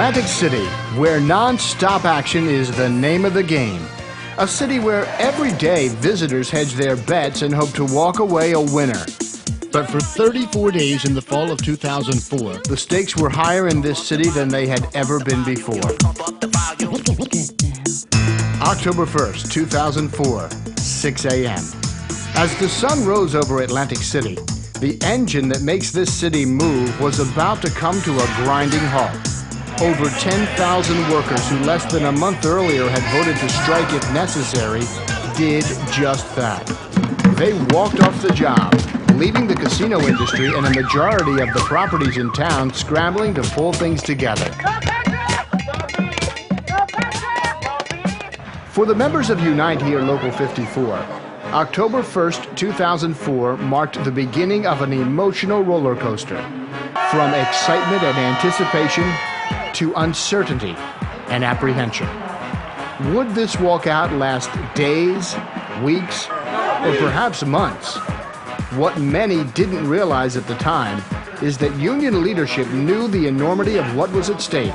Atlantic City, where non-stop action is the name of the game. A city where every day visitors hedge their bets and hope to walk away a winner. But for 34 days in the fall of 2004, the stakes were higher in this city than they had ever been before. October 1st, 2004, 6 a.m. As the sun rose over Atlantic City, the engine that makes this city move was about to come to a grinding halt. Over 10,000 workers who less than a month earlier had voted to strike if necessary did just that. They walked off the job, leaving the casino industry and a majority of the properties in town scrambling to pull things together. For the members of Unite Here Local 54, October 1st, 2004 marked the beginning of an emotional roller coaster. From excitement and anticipation to uncertainty and apprehension. Would this walkout last days, weeks, or perhaps months? What many didn't realize at the time is that union leadership knew the enormity of what was at stake,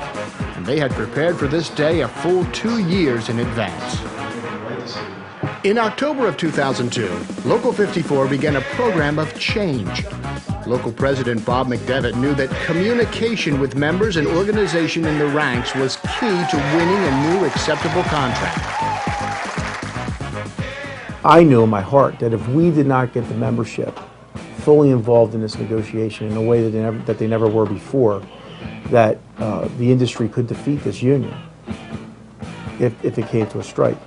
and they had prepared for this day a full 2 years in advance. In October of 2002, Local 54 began a program of change. Local President Bob McDevitt knew that communication with members and organization in the ranks was key to winning a new acceptable contract. I knew in my heart that if we did not get the membership fully involved in this negotiation in a way that they never were before, that the industry could defeat this union if it came to a strike.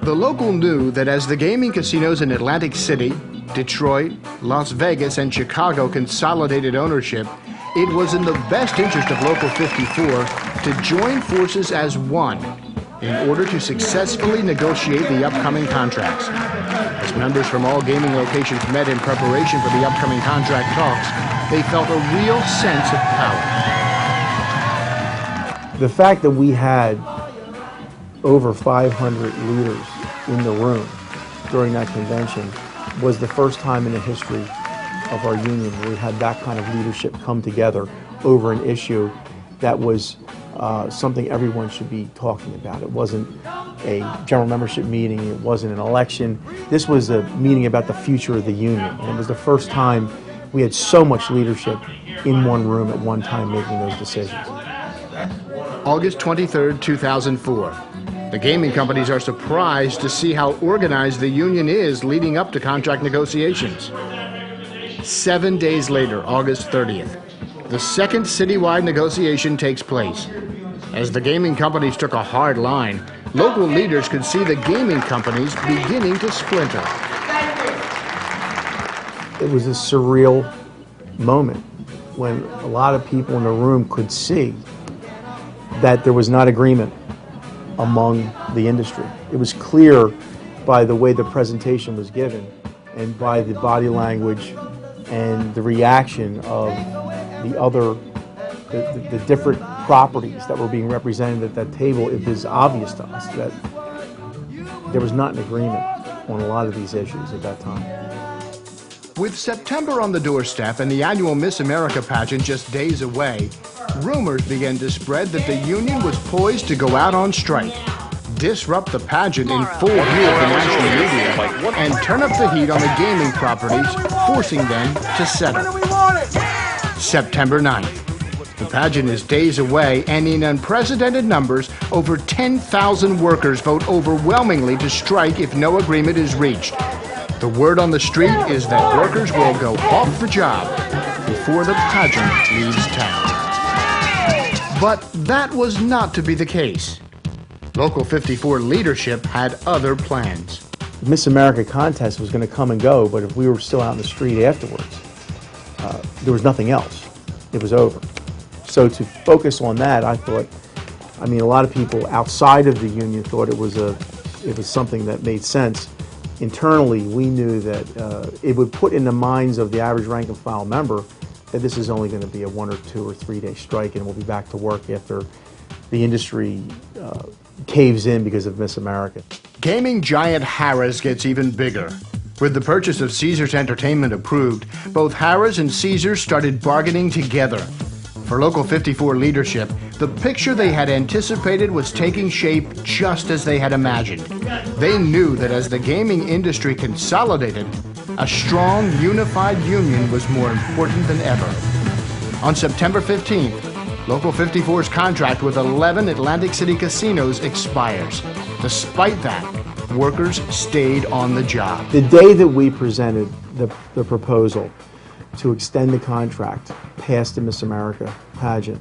The local knew that as the gaming casinos in Atlantic City, Detroit, Las Vegas, and Chicago consolidated ownership, it was in the best interest of Local 54 to join forces as one in order to successfully negotiate the upcoming contracts. As members from all gaming locations met in preparation for the upcoming contract talks, they felt a real sense of power. The fact that we had over 500 leaders in the room during that convention was the first time in the history of our union where we had that kind of leadership come together over an issue that was something everyone should be talking about. It wasn't a general membership meeting, it wasn't an election. This was a meeting about the future of the union, and it was the first time we had so much leadership in one room at one time making those decisions. August 23rd, 2004. The gaming companies are surprised to see how organized the union is leading up to contract negotiations. 7 days later, August 30th, the second citywide negotiation takes place. As the gaming companies took a hard line, local leaders could see the gaming companies beginning to splinter. It was a surreal moment when a lot of people in the room could see that there was not agreement among the industry. It was clear by the way the presentation was given and by the body language and the reaction of the different properties that were being represented at that table. It was obvious to us that there was not an agreement on a lot of these issues at that time. With September on the doorstep and the annual Miss America pageant just days away, rumors began to spread that the union was poised to go out on strike, disrupt the pageant in full view of the national media, and turn up the heat on the gaming properties, forcing them to settle. September 9th. The pageant is days away, and in unprecedented numbers, over 10,000 workers vote overwhelmingly to strike if no agreement is reached. The word on the street is that workers will go off the job before the pageant leaves town. But that was not to be the case. Local 54 leadership had other plans. The Miss America contest was going to come and go, but if we were still out in the street afterwards, there was nothing else. It was over. So to focus on that, I thought, a lot of people outside of the union thought it was something that made sense. Internally, we knew that it would put in the minds of the average rank and file member that this is only going to be a 1 or 2 or 3 day strike, and we'll be back to work after the industry caves in because of Miss America. Gaming giant Harrah's gets even bigger. With the purchase of Caesars Entertainment approved, both Harrah's and Caesars started bargaining together. For Local 54 leadership, the picture they had anticipated was taking shape just as they had imagined. They knew that as the gaming industry consolidated, a strong, unified union was more important than ever. On September 15th, Local 54's contract with 11 Atlantic City casinos expires. Despite that, workers stayed on the job. The day that we presented the proposal to extend the contract past the Miss America pageant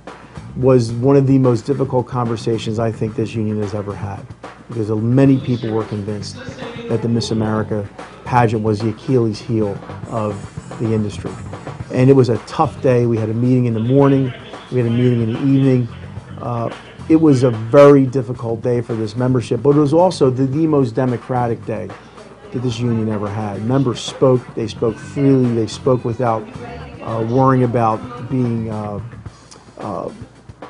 was one of the most difficult conversations I think this union has ever had, because many people were convinced that the Miss America pageant was the Achilles heel of the industry. And it was a tough day. We had a meeting in the morning, we had a meeting in the evening. It was a very difficult day for this membership, but it was also the most democratic day that this union ever had. Members spoke, they spoke freely, they spoke without worrying about being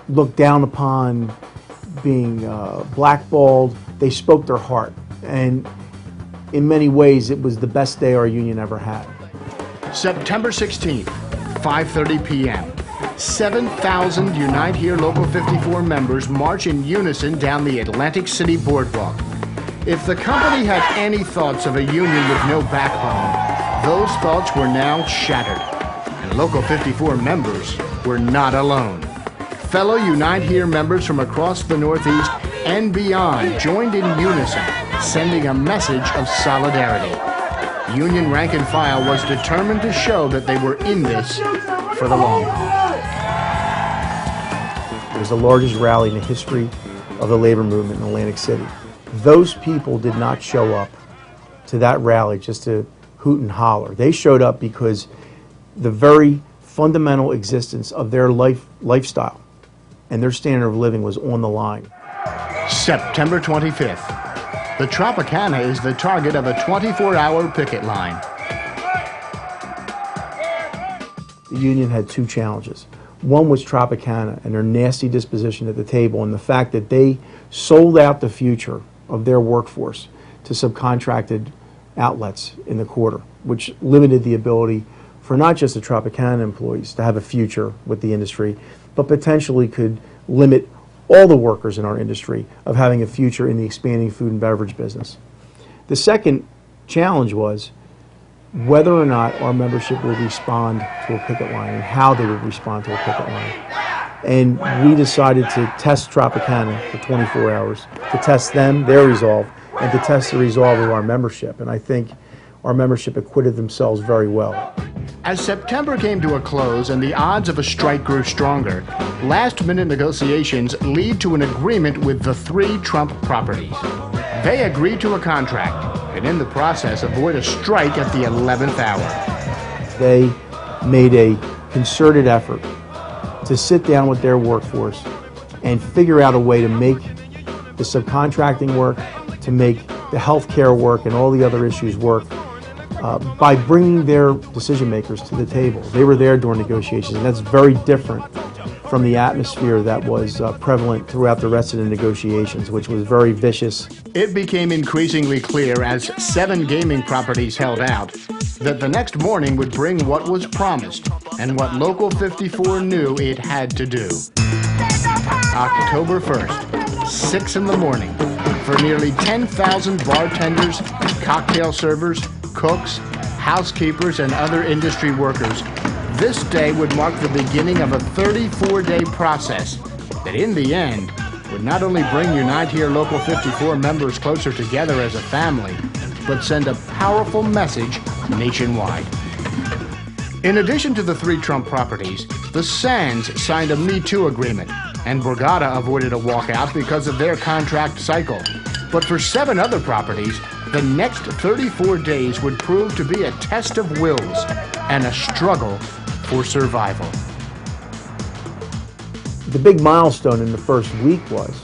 looked down upon, being blackballed. They spoke their heart, and in many ways it was the best day our union ever had. September 16th, 5:30 p.m. 7,000 Unite Here Local 54 members march in unison down the Atlantic City Boardwalk. If the company had any thoughts of a union with no backbone, those thoughts were now shattered. And Local 54 members were not alone. Fellow Unite Here members from across the Northeast and beyond joined in unison, sending a message of solidarity. Union rank and file was determined to show that they were in this for the long haul. It was the largest rally in the history of the labor movement in Atlantic City. Those people did not show up to that rally just to hoot and holler. They showed up because the very fundamental existence of their lifestyle and their standard of living was on the line. September 25th. The Tropicana is the target of a 24-hour picket line. The union had two challenges. One was Tropicana and their nasty disposition at the table, and the fact that they sold out the future of their workforce to subcontracted outlets in the quarter, which limited the ability for not just the Tropicana employees to have a future with the industry, but potentially could limit all the workers in our industry of having a future in the expanding food and beverage business. The second challenge was whether or not our membership would respond to a picket line and how they would respond to a picket line. And we decided to test Tropicana for 24 hours, to test them, their resolve, and to test the resolve of our membership. And I think our membership acquitted themselves very well. As September came to a close and the odds of a strike grew stronger, last-minute negotiations lead to an agreement with the three Trump properties. They agreed to a contract, and in the process avoid a strike at the 11th hour. They made a concerted effort to sit down with their workforce and figure out a way to make the subcontracting work, to make the health care work and all the other issues work by bringing their decision makers to the table. They were there during negotiations, and that's very different from the atmosphere that was prevalent throughout the rest of the negotiations, which was very vicious. It became increasingly clear as 7 gaming properties held out that the next morning would bring what was promised and what Local 54 knew it had to do. October 1st, 6 in the morning, for nearly 10,000 bartenders, cocktail servers, cooks, housekeepers, and other industry workers, this day would mark the beginning of a 34-day process that in the end would not only bring Unite Here Local 54 members closer together as a family, but send a powerful message nationwide. In addition to the 3 Trump properties, the Sands signed a Me Too agreement, and Borgata avoided a walkout because of their contract cycle. But for 7 other properties, the next 34 days would prove to be a test of wills and a struggle for survival. The big milestone in the first week was,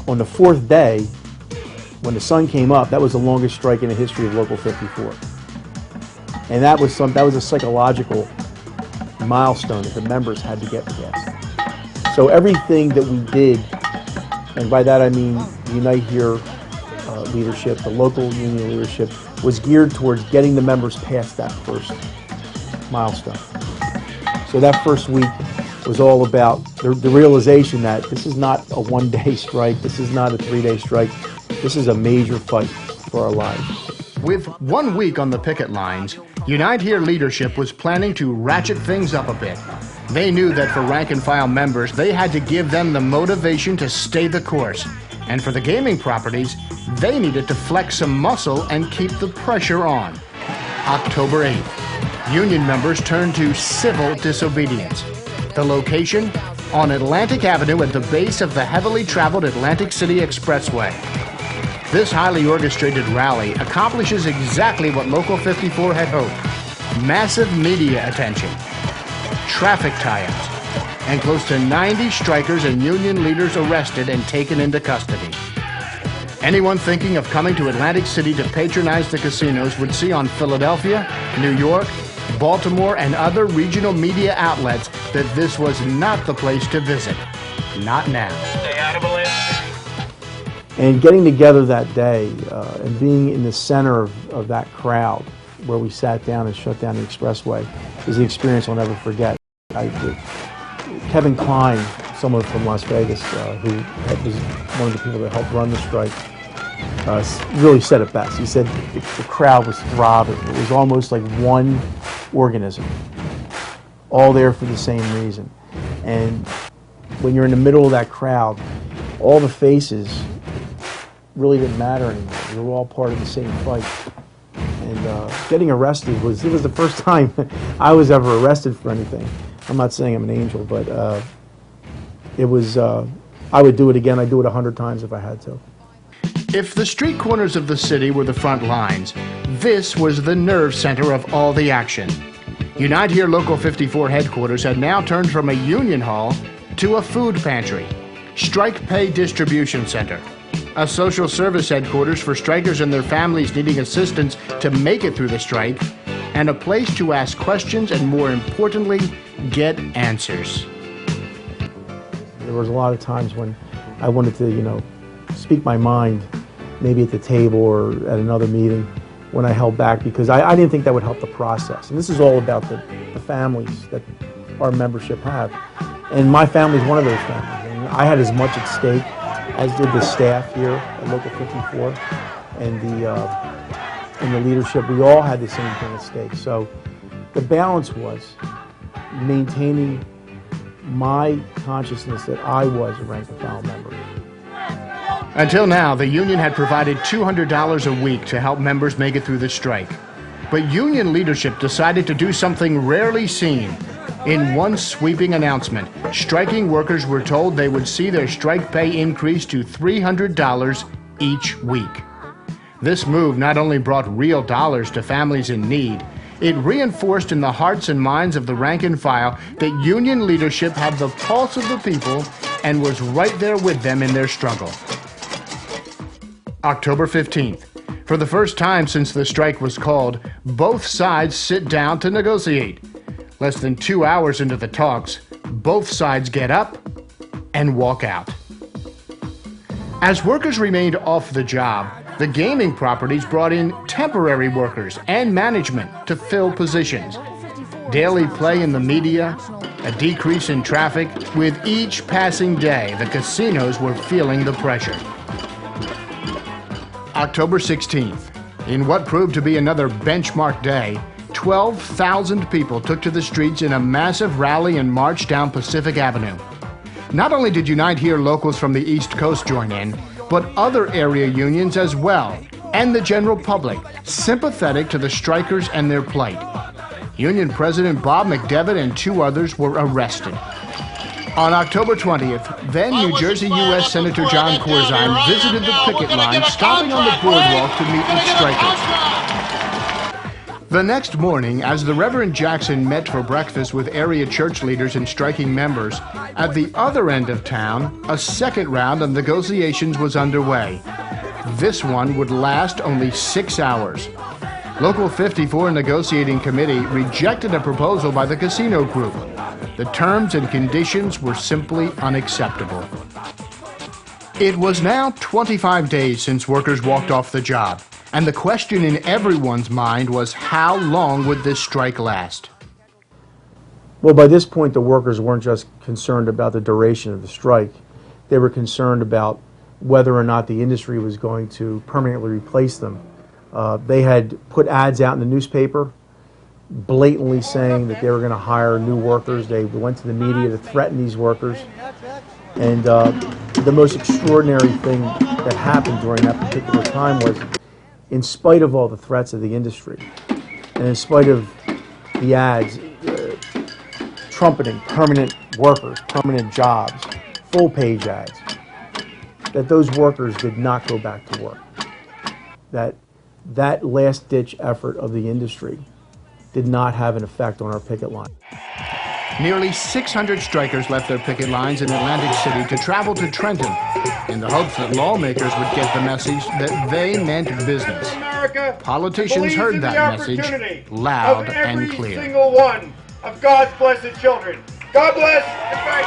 on the 4th day, when the sun came up, that was the longest strike in the history of Local 54. And that was a psychological milestone that the members had to get past. So everything that we did, and by that I mean Unite Here leadership, the local union leadership, was geared towards getting the members past that first milestone. So that first week was all about the realization that this is not a one-day strike, this is not a 3-day strike, this is a major fight for our lives. With 1 week on the picket lines, Unite Here leadership was planning to ratchet things up a bit. They knew that for rank-and-file members, they had to give them the motivation to stay the course. And for the gaming properties, they needed to flex some muscle and keep the pressure on. October 8th, union members turned to civil disobedience. The location? On Atlantic Avenue at the base of the heavily traveled Atlantic City Expressway. This highly orchestrated rally accomplishes exactly what Local 54 had hoped. Massive media attention, traffic tie-ups, and close to 90 strikers and union leaders arrested and taken into custody. Anyone thinking of coming to Atlantic City to patronize the casinos would see on Philadelphia, New York, Baltimore, and other regional media outlets that this was not the place to visit. Not now. Stay out of Atlantic City. And getting together that day and being in the center of that crowd where we sat down and shut down the expressway is an experience I'll never forget. Kevin Klein, someone from Las Vegas, who was one of the people that helped run the strike, really said it best. He said the crowd was throbbing. It was almost like one organism, all there for the same reason. And when you're in the middle of that crowd, all the faces really didn't matter anymore. We were all part of the same fight. And getting arrested was the first time I was ever arrested for anything. I'm not saying I'm an angel, but it was, I would do it again. I'd do it 100 times if I had to. If the street corners of the city were the front lines, this was the nerve center of all the action. Unite Here Local 54 headquarters had now turned from a union hall to a food pantry, strike pay distribution center, a social service headquarters for strikers and their families needing assistance to make it through the strike, and a place to ask questions and, more importantly, get answers. There was a lot of times when I wanted to, speak my mind, maybe at the table or at another meeting, when I held back because I didn't think that would help the process. And this is all about the families that our membership have. And my family is one of those families. And I had as much at stake as did the staff here at Local 54 and the leadership. We all had the same thing at stake. So the balance was maintaining my consciousness that I was a rank-and-file member. Until now, the union had provided $200 a week to help members make it through the strike. But union leadership decided to do something rarely seen. In one sweeping announcement, striking workers were told they would see their strike pay increase to $300 each week. This move not only brought real dollars to families in need, it reinforced in the hearts and minds of the rank and file that union leadership had the pulse of the people and was right there with them in their struggle. October 15th. For the first time since the strike was called, both sides sit down to negotiate. Less than 2 hours into the talks, both sides get up and walk out. As workers remained off the job, the gaming properties brought in temporary workers and management to fill positions. Daily play in the media, a decrease in traffic. With each passing day, the casinos were feeling the pressure. October 16th. In what proved to be another benchmark day, 12,000 people took to the streets in a massive rally and march down Pacific Avenue. Not only did Unite Here locals from the East Coast join in, but other area unions as well, and the general public, sympathetic to the strikers and their plight. Union President Bob McDevitt and 2 others were arrested. On October 20th, then New Jersey U.S. Senator John Corzine visited the picket line, stopping on the boardwalk to meet with strikers. The next morning, as the Reverend Jackson met for breakfast with area church leaders and striking members, at the other end of town, a second round of negotiations was underway. This one would last only 6 hours. Local 54 Negotiating Committee rejected a proposal by the casino group. The terms and conditions were simply unacceptable. It was now 25 days since workers walked off the job, and the question in everyone's mind was, how long would this strike last? Well, by this point, the workers weren't just concerned about the duration of the strike. They were concerned about whether or not the industry was going to permanently replace them. They had put ads out in the newspaper blatantly saying that they were going to hire new workers. They went to the media to threaten these workers. And the most extraordinary thing that happened during that particular time was, in spite of all the threats of the industry, and in spite of the ads trumpeting permanent workers, permanent jobs, full-page ads, that those workers did not go back to work. That last-ditch effort of the industry did not have an effect on our picket line. Nearly 600 strikers left their picket lines in Atlantic City to travel to Trenton in the hopes that lawmakers would get the message that they meant business. Politicians heard that message loud and clear. Every single one of God's blessed children. God bless and thank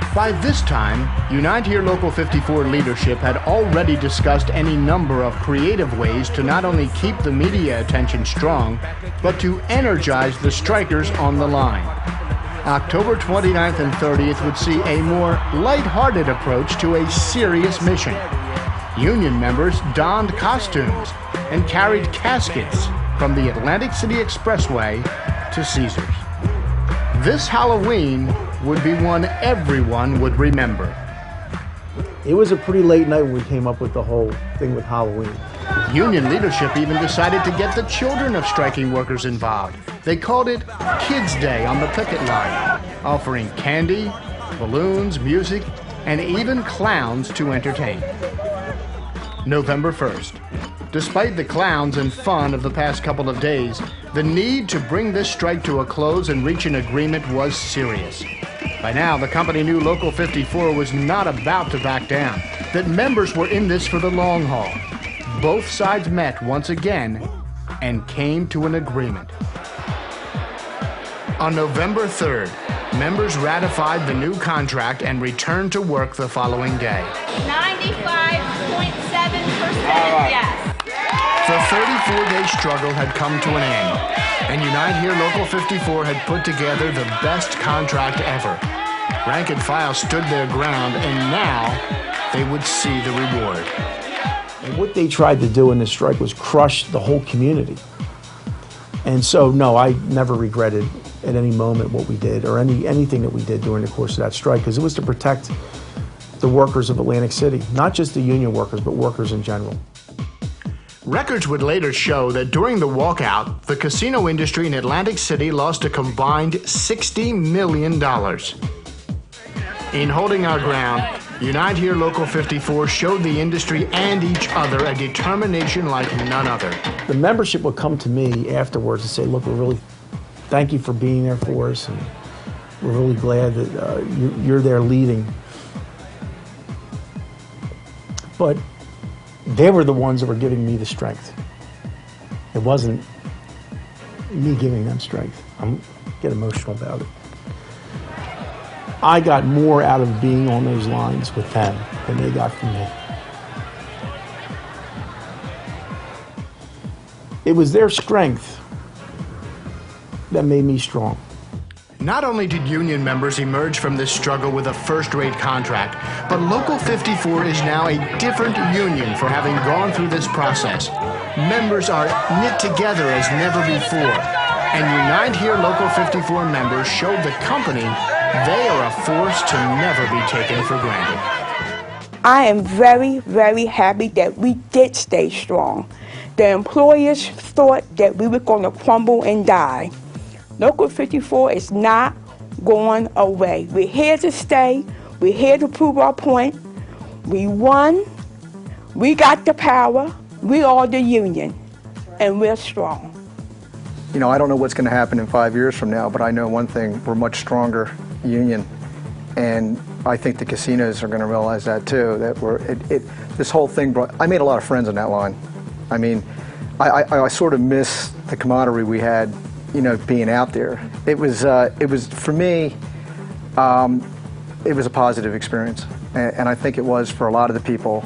you. By this time, Unite Here Local 54 leadership had already discussed any number of creative ways to not only keep the media attention strong, but to energize the strikers on the line. October 29th and 30th would see a more lighthearted approach to a serious mission. Union members donned costumes and carried caskets from the Atlantic City Expressway to Caesars. This Halloween would be one everyone would remember. It was a pretty late night when we came up with the whole thing with Halloween. Union leadership even decided to get the children of striking workers involved. They called it Kids Day on the picket line, offering candy, balloons, music, and even clowns to entertain. November 1st. Despite the clowns and fun of the past couple of days, the need to bring this strike to a close and reach an agreement was serious. By now, the company knew Local 54 was not about to back down, that members were in this for the long haul. Both sides met once again and came to an agreement. On November 3rd, members ratified the new contract and returned to work the following day. 95.7% yes. The 34-day struggle had come to an end, and Unite Here Local 54 had put together the best contract ever. Rank and file stood their ground, and now they would see the reward. And what they tried to do in this strike was crush the whole community. And so, no, I never regretted at any moment what we did or anything that we did during the course of that strike, because it was to protect the workers of Atlantic City, not just the union workers, but workers in general. Records would later show that during the walkout, the casino industry in Atlantic City lost a combined $60 million. In holding our ground, Unite Here Local 54 showed the industry and each other a determination like none other. The membership would come to me afterwards and say, look, we're really, thank you for being there for us, and we're really glad that you're there leading. But they were the ones that were giving me the strength. It wasn't me giving them strength. I get emotional about it. I got more out of being on those lines with them than they got from me. It was their strength that made me strong. Not only did union members emerge from this struggle with a first-rate contract, but Local 54 is now a different union for having gone through this process. Members are knit together as never before, and Unite Here Local 54 members showed the company they are a force to never be taken for granted. I am very, very happy that we did stay strong. The employers thought that we were going to crumble and die. Local 54 is not going away. We're here to stay. We're here to prove our point. We won. We got the power. We are the union, and we're strong. You know, I don't know what's going to happen in 5 years from now, but I know one thing: we're much stronger union, and I think the casinos are going to realize that too. That this whole thing brought. I made a lot of friends on that line. I mean, I sort of miss the camaraderie we had, you know, being out there. It was for me, it was a positive experience, and I think it was for a lot of the people.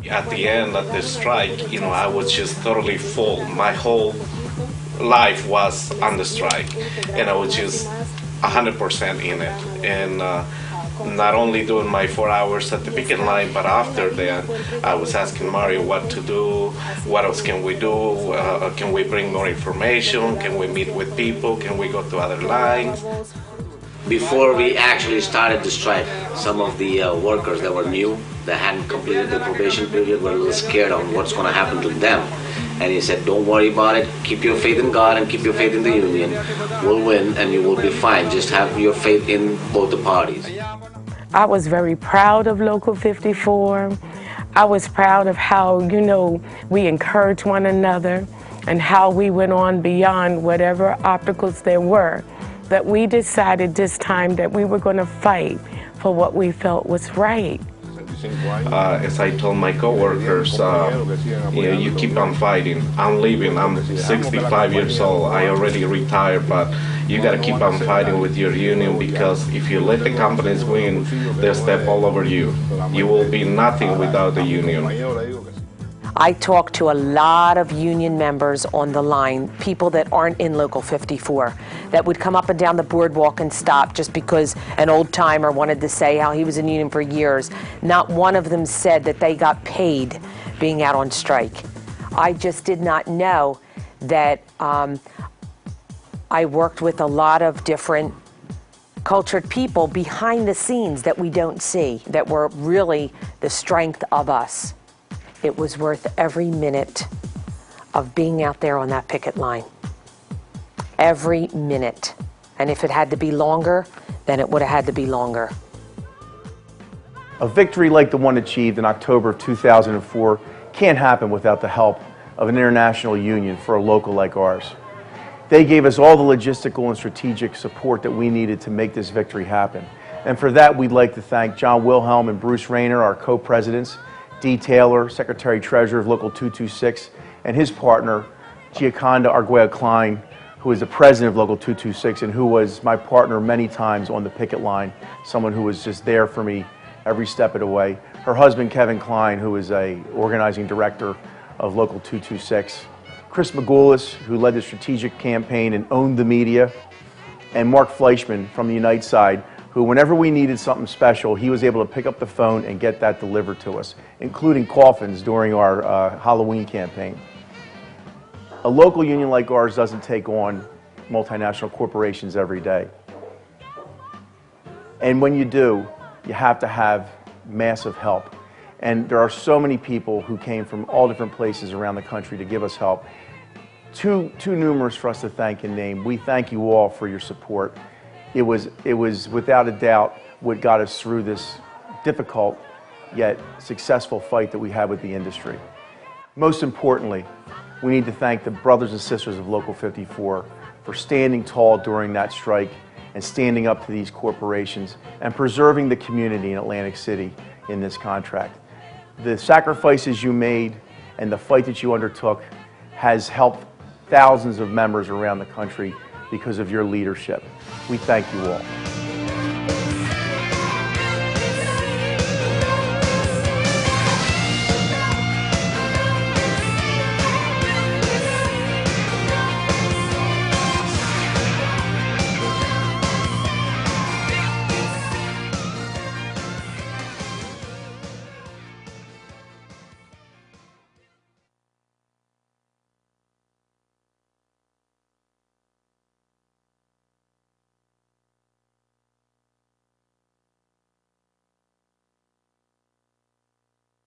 At the end of the strike, you know, I was just totally full. My whole life was on the strike, and I was just 100% in it. And not only doing my 4 hours at the picket line, but after that, I was asking Mario what to do, what else can we do, can we bring more information, can we meet with people, can we go to other lines. Before we actually started the strike, some of the workers that were new, that hadn't completed the probation period, were a little scared on what's going to happen to them. And he said, don't worry about it, keep your faith in God and keep your faith in the union. We'll win and you will be fine. Just have your faith in both the parties. I was very proud of Local 54. I was proud of how, we encouraged one another and how we went on beyond whatever obstacles there were. That we decided this time that we were going to fight for what we felt was right. As I told my coworkers, you keep on fighting. I'm leaving. I'm 65 years old. I already retired, but you got to keep on fighting with your union, because if you let the companies win, they'll step all over you. You will be nothing without the union. I talked to a lot of union members on the line, people that aren't in Local 54, that would come up and down the boardwalk and stop just because an old timer wanted to say how he was in union for years. Not one of them said that they got paid being out on strike. I just did not know that I worked with a lot of different cultured people behind the scenes that we don't see, that were really the strength of us. It was worth every minute of being out there on that picket line. Every minute. And if it had to be longer, then it would have had to be longer. A victory like the one achieved in October of 2004 can't happen without the help of an international union for a local like ours. They gave us all the logistical and strategic support that we needed to make this victory happen. And for that, we'd like to thank John Wilhelm and Bruce Rayner, our co-presidents, Dee Taylor, Secretary-Treasurer of Local 226, and his partner, Gioconda Arguello-Klein, who is the president of Local 226 and who was my partner many times on the picket line, someone who was just there for me every step of the way. Her husband, Kevin Klein, who is an organizing director of Local 226. Chris Magoulas, who led the strategic campaign and owned the media. And Mark Fleischman from the Unite side, who whenever we needed something special, he was able to pick up the phone and get that delivered to us, including coffins during our Halloween campaign. A local union like ours doesn't take on multinational corporations every day. And when you do, you have to have massive help. And there are so many people who came from all different places around the country to give us help. Too numerous for us to thank and name. We thank you all for your support. It was without a doubt what got us through this difficult yet successful fight that we had with the industry. Most importantly, we need to thank the brothers and sisters of Local 54 for standing tall during that strike and standing up to these corporations and preserving the community in Atlantic City in this contract. The sacrifices you made and the fight that you undertook has helped thousands of members around the country because of your leadership. We thank you all.